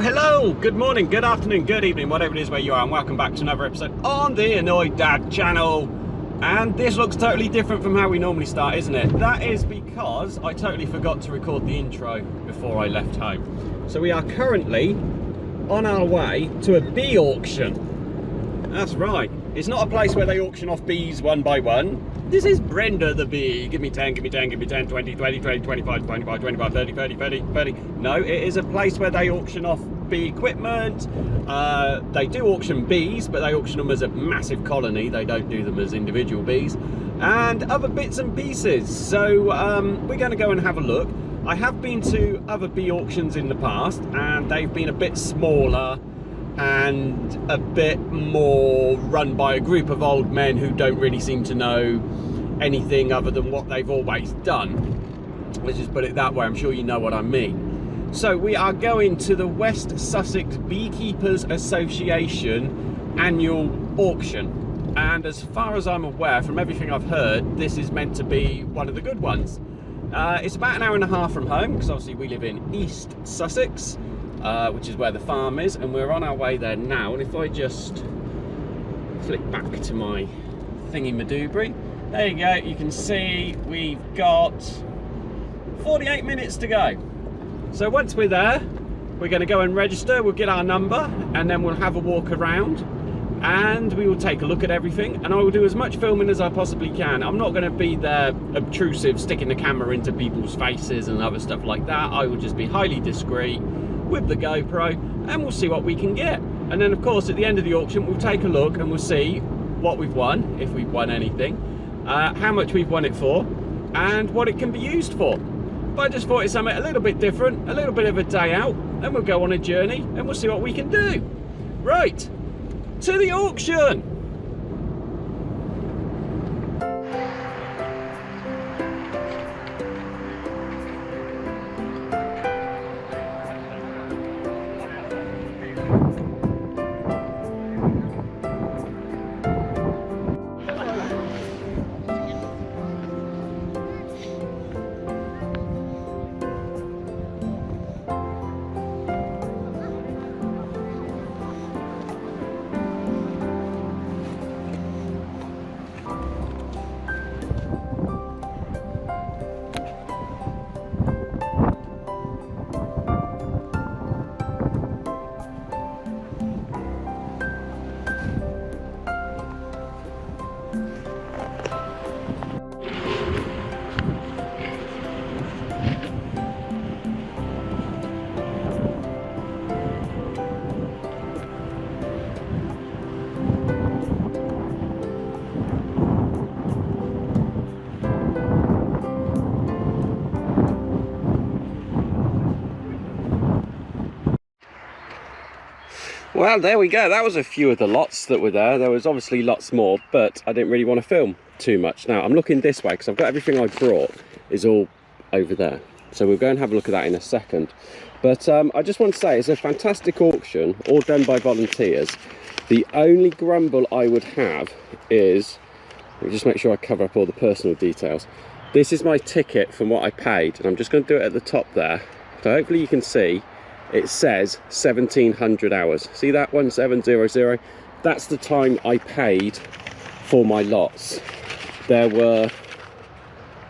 Hello, good morning, good afternoon, good evening, whatever it is where you are, and welcome back to another episode on the Annoy Dad channel. And this looks totally different from how we normally start, isn't it? That is because I totally forgot to record the intro before I left home. So we are currently on our way to a bee auction. That's right, it's not a place where they auction off bees one by one. This is Brenda the bee. Give me 10, give me 10, give me 10, 20, 20, 20, 25, 25, 25, 30, 30, 30, 30. No, it is a place where they auction off bee equipment. They do auction bees, but they auction them as a massive colony. They don't do them as individual bees. And other bits and pieces. So we're going to go and have a look. I have been to other bee auctions in the past, and they've been a bit smaller and a bit more run by a group of old men who don't really seem to know anything other than what they've always done. Let's just put it that way, I'm sure you know what I mean. So we are going to the West Sussex Beekeepers Association annual auction, and as far as I'm aware, from everything I've heard, this is meant to be one of the good ones. It's about an hour and a half from home, because obviously we live in East Sussex, which is where the farm is, and we're on our way there now. And if I just flick back to my thingy madoobry, there you go, you can see we've got 48 minutes to go. So once we're there, we're going to go and register, we'll get our number, and then we'll have a walk around and we will take a look at everything, and I will do as much filming as I possibly can. I'm not going to be there obtrusive, sticking the camera into people's faces and other stuff like that. I will just be highly discreet with the GoPro, and we'll see what we can get. And then of course at the end of the auction we'll take a look and we'll see what we've won, if we've won anything, how much we've won it for, and what it can be used for. But I just thought it's something a little bit different, a little bit of a day out, and we'll go on a journey and we'll see what we can do. Right, to the auction. Well, there we go. That was a few of the lots that were there. There was obviously lots more, but I didn't really want to film too much. Now, I'm looking this way because I've got everything I brought is all over there. So we'll go and have a look at that in a second. But I just want to say it's a fantastic auction, all done by volunteers. The only grumble I would have is, let me just make sure I cover up all the personal details. This is my ticket from what I paid, and I'm just going to do it at the top there. So hopefully you can see. It says 1700 hours. See that 1700? That's the time I paid for my lots. There were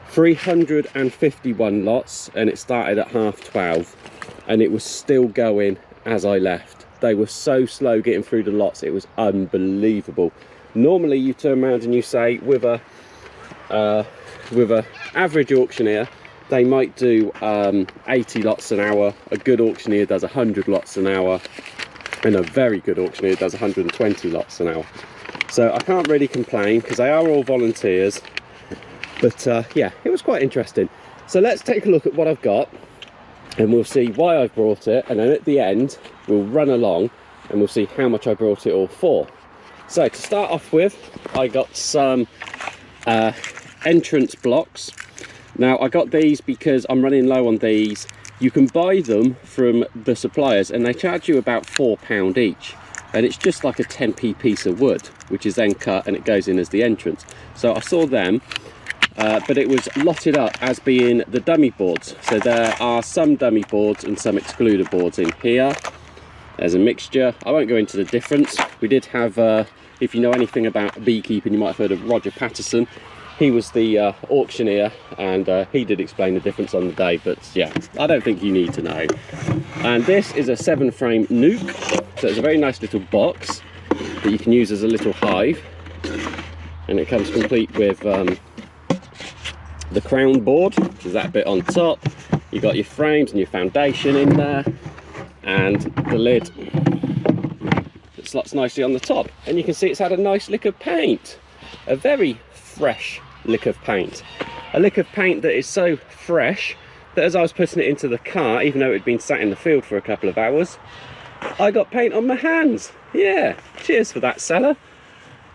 351 lots, and it started at 12:30, and it was still going as I left. They were so slow getting through the lots, it was unbelievable. Normally you turn around and you say with a average auctioneer, they might do 80 lots an hour. A good auctioneer does 100 lots an hour, and a very good auctioneer does 120 lots an hour. So I can't really complain because they are all volunteers. But yeah, it was quite interesting. So let's take a look at what I've got, and we'll see why I've brought it, and then at the end we'll run along and we'll see how much I brought it all for. So to start off with, I got some entrance blocks. Now I got these because I'm running low on these. You can buy them from the suppliers and they charge you about £4 each, and it's just like a 10p piece of wood, which is then cut and it goes in as the entrance. So I saw them, but it was lotted up as being the dummy boards. So there are some dummy boards and some excluded boards in here. There's a mixture. I won't go into the difference. We did have, if you know anything about beekeeping, you might have heard of Roger Patterson. He was the auctioneer, and he did explain the difference on the day, but yeah, I don't think you need to know. And this is a 7-frame nuke, so it's a very nice little box that you can use as a little hive, and it comes complete with the crown board, which is that bit on top. You've got your frames and your foundation in there, and the lid that slots nicely on the top, and you can see it's had a nice lick of paint, a very fresh lick of paint, a lick of paint that is so fresh that as I was putting it into the car, even though it had been sat in the field for a couple of hours, I got paint on my hands. Yeah, cheers for that, seller.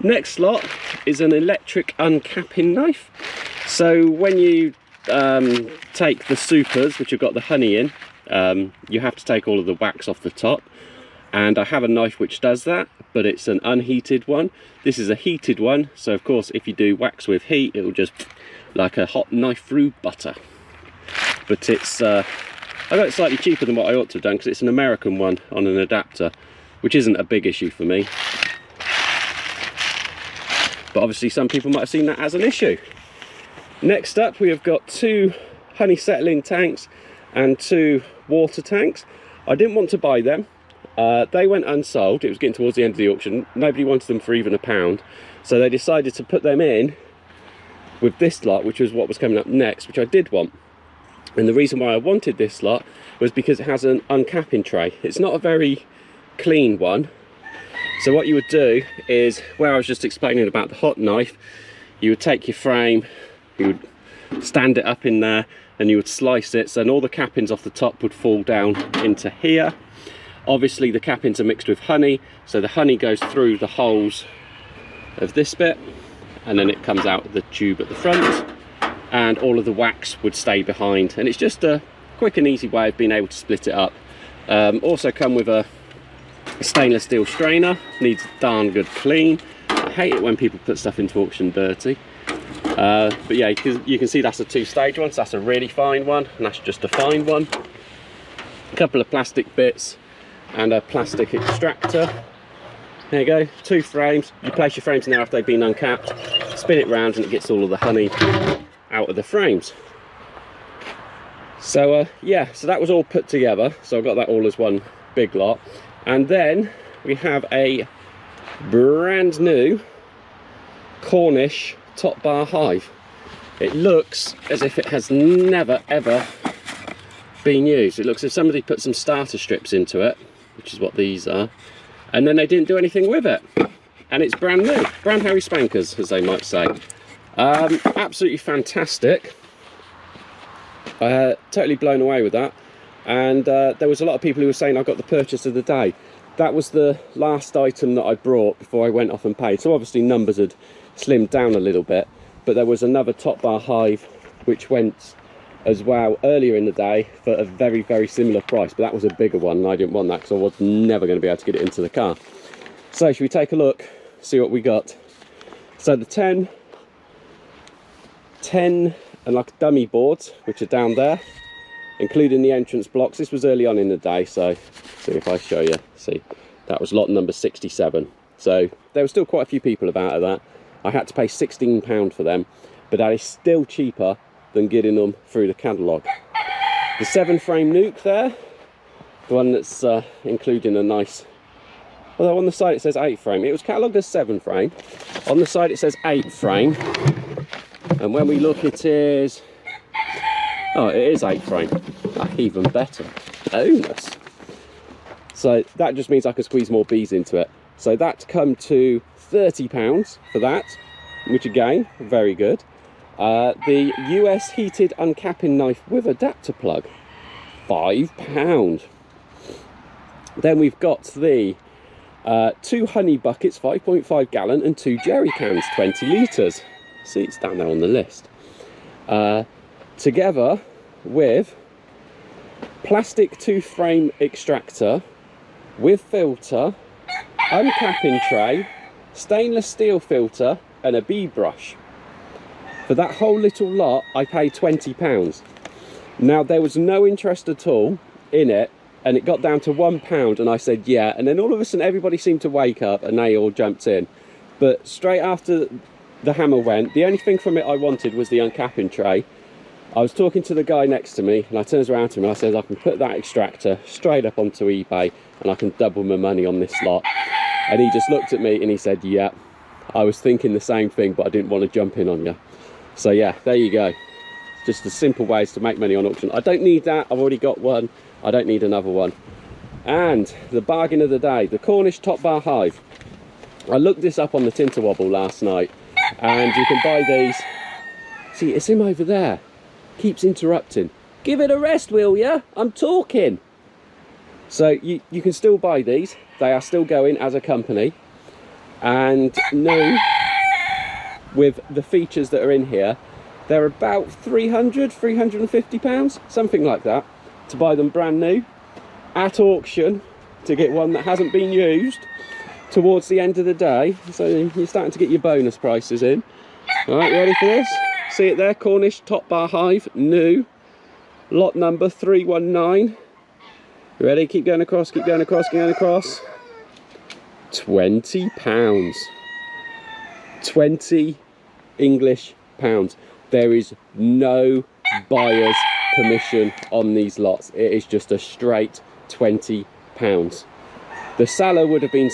Next lot is an electric uncapping knife. So when you take the supers, which have got the honey in, you have to take all of the wax off the top, and I have a knife which does that, but it's an unheated one. This is a heated one, so of course if you do wax with heat, it will just like a hot knife through butter. But it's I got it slightly cheaper than what I ought to have done, because it's an American one on an adapter, which isn't a big issue for me, but obviously some people might have seen that as an issue. Next up, we have got 2 honey settling tanks and 2 water tanks. I didn't want to buy them. They went unsold. It was getting towards the end of the auction. Nobody wanted them for even £1, so they decided to put them in with this lot, which was what was coming up next, which I did want. And the reason why I wanted this lot was because it has an uncapping tray. It's not a very clean one, so what you would do is, where I was just explaining about the hot knife, you would take your frame, you would stand it up in there, and you would slice it, so then all the cappings off the top would fall down into here. Obviously the cappings are mixed with honey, so the honey goes through the holes of this bit, and then it comes out the tube at the front, and all of the wax would stay behind. And it's just a quick and easy way of being able to split it up. Also come with a stainless steel strainer, needs a darn good clean. I hate it when people put stuff into auction dirty. But yeah, you can see that's a 2-stage one, so that's a really fine one, and that's just a fine one. A couple of plastic bits and a plastic extractor. There you go, 2 frames. You place your frames in there after they've been uncapped, spin it round, and it gets all of the honey out of the frames. So yeah, so that was all put together, so I got that all as one big lot. And then we have a brand new Cornish Top Bar Hive. It looks as if it has never ever been used. It looks as if somebody put some starter strips into it, which is what these are, and then they didn't do anything with it, and it's brand new, brand Harry Spankers, as they might say. Absolutely fantastic. Totally blown away with that. And there was a lot of people who were saying I got the purchase of the day. That was the last item that I brought before I went off and paid, so obviously numbers had slimmed down a little bit, but there was another Top Bar Hive which went as well earlier in the day for a very, very similar price, but that was a bigger one, and I didn't want that because I was never going to be able to get it into the car. So should we take a look, see what we got? So the 10 and like dummy boards, which are down there, including the entrance blocks. This was early on in the day, so see if I show you. See, that was lot number 67. So there were still quite a few people about that. I had to pay £16 for them, but that is still cheaper than getting them through the catalogue. The 7-frame nuke there, the one that's including a nice, although on the side it says 8-frame. It was catalogued as 7-frame. On the side it says 8-frame, and when we look it is, oh, it is 8-frame. Even better. Bonus. So that just means I can squeeze more bees into it. So that's come to £30 for that, which again, very good. The US heated uncapping knife with adapter plug, £5. Then we've got the 2 honey buckets, 5.5 gallon, and 2 jerry cans, 20 litres. See, it's down there on the list. Together with plastic 2-frame extractor with filter, uncapping tray, stainless steel filter, and a bee brush. For that whole little lot, I paid £20. Now, there was no interest at all in it and it got down to £1, and I said yeah, and then all of a sudden everybody seemed to wake up and they all jumped in. But straight after the hammer went, the only thing from it I wanted was the uncapping tray. I was talking to the guy next to me, and I turns around to him and I says, I can put that extractor straight up onto eBay and I can double my money on this lot. And he just looked at me and he said, yeah, I was thinking the same thing, but I didn't want to jump in on you. So yeah, there you go. Just the simple ways to make money on auction. I don't need that, I've already got one. I don't need another one. And the bargain of the day, the Cornish Top Bar Hive. I looked this up on the Tinterwobble last night, and you can buy these. See, it's him over there. Keeps interrupting. Give it a rest, will ya? I'm talking. So you can still buy these. They are still going as a company. And new, with the features that are in here, they're about £350, something like that, to buy them brand new. At auction, to get one that hasn't been used towards the end of the day. So you're starting to get your bonus prices in. All right, ready for this? See it there, Cornish Top Bar Hive, new, lot number 319. Ready? Keep going across, keep going across, keep going across. £20. 20 English pounds. There is no buyer's commission on these lots. It is just a straight £20. The seller would have been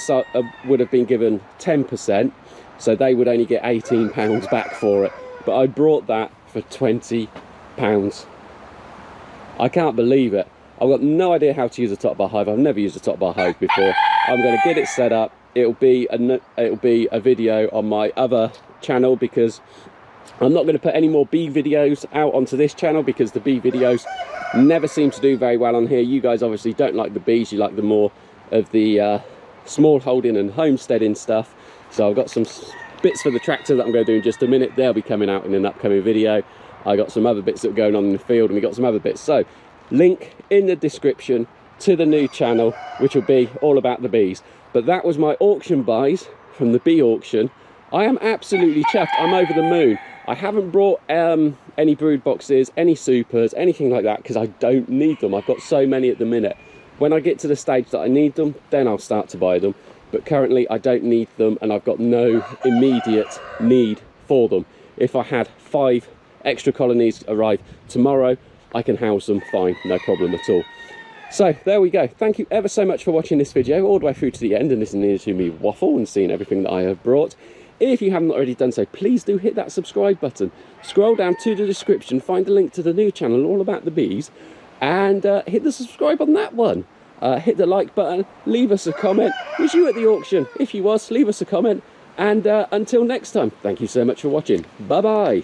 given 10%, so they would only get £18 back for it. But I brought that for £20. I can't believe it. I've got no idea how to use a top bar hive. I've never used a top bar hive before. I'm going to get it set up. It'll be a video on my other channel, because I'm not going to put any more bee videos out onto this channel, because the bee videos never seem to do very well on here. You guys obviously don't like the bees, you like the more of the small holding and homesteading stuff. So I've got some bits for the tractor that I'm going to do in just a minute. They'll be coming out in an upcoming video. I got some other bits that are going on in the field, and we got some other bits. So link in the description to the new channel, which will be all about the bees. But that was my auction buys from the bee auction. I am absolutely chuffed. I'm over the moon. I haven't brought any brood boxes, any supers, anything like that, because I don't need them. I've got so many at the minute. When I get to the stage that I need them, then I'll start to buy them. But currently I don't need them, and I've got no immediate need for them. If I had 5 extra colonies arrive tomorrow, I can house them fine, no problem at all. So there we go. Thank you ever so much for watching this video all the way through to the end and listening to me waffle and seeing everything that I have brought. If you haven't already done so, please do hit that subscribe button. Scroll down to the description, find a link to the new channel all about the bees, and hit the subscribe on that one. Hit the like button, leave us a comment. Was you at the auction? If you was, leave us a comment. And until next time, thank you so much for watching. Bye bye.